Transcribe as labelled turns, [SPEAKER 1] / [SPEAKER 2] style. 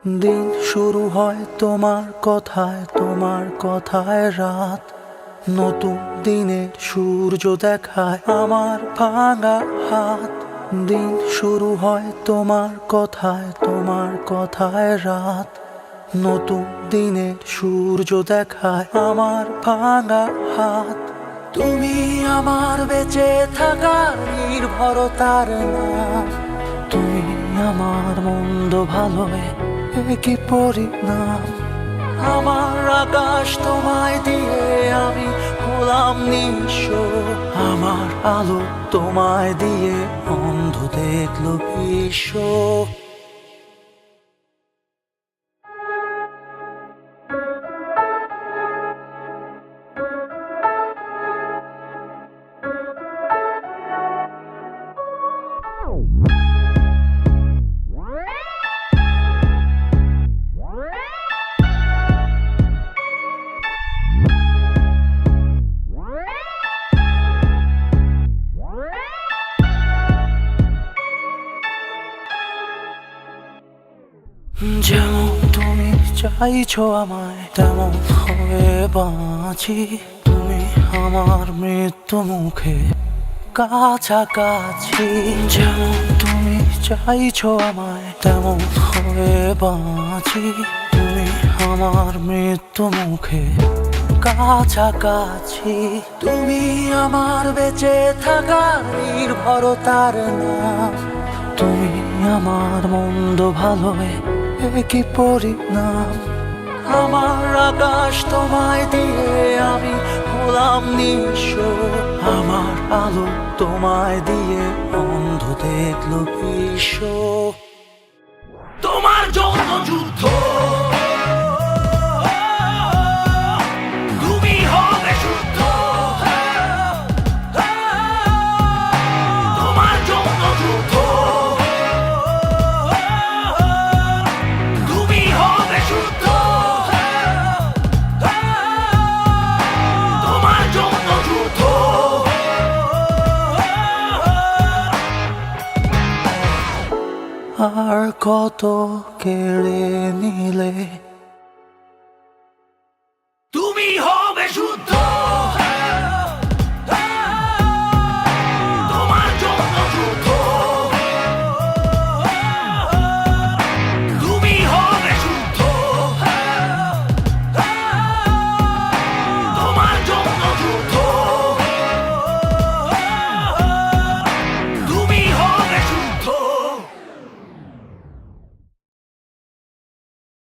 [SPEAKER 1] দিন শুরু হয় তোমার কথায় রাত। নতুন দিনের সূর্য দেখায় আমার ভাঙা হাত। দিন শুরু হয় তোমার কথায় রাত। নতুন দিনের সূর্য দেখায় আমার ভাঙা হাত। তুমি আমার বেঁচে থাকার নির্ভরতার নাম। তুমি আমার মন্দ ভালোয় কি পরিণাম। আমার আকাশ তোমায় দিয়ে আমি হলাম নিঃস্ব। আমার আলো তোমায় দিয়ে অন্ধ দেখলো বিশ্ব। যেমন তুমি চাইছো আমায় তেমন হয়ে বাঁচি। তুমি আমার মৃত্যু মুখে কাছাকাছি। যেমন তুমি চাইছো আমায় তেমন হয়ে বাঁচি। তুমি আমার মৃত্যু মুখে কাছাকাছি। তুমি আমার বেঁচে থাকার নির্ভরতার নাম। তুমি আমার মন্দ ভালোয় কি পরিণাম। আমার আকাশ তোমায় দিয়ে আমি হলাম নিঃস্ব। আমার আলো তোমায় দিয়ে অন্ধ দেখলো বিশ্ব। তোমার জন্য যুদ্ধ, তুমি হবে শুদ্ধ। তোমার জন্য যুদ্ধ, তুমি হবে শুদ্ধ। তোমার জন্য যুদ্ধ। আর কত কেড়ে নিলে তুমি হবে শুদ্ধ।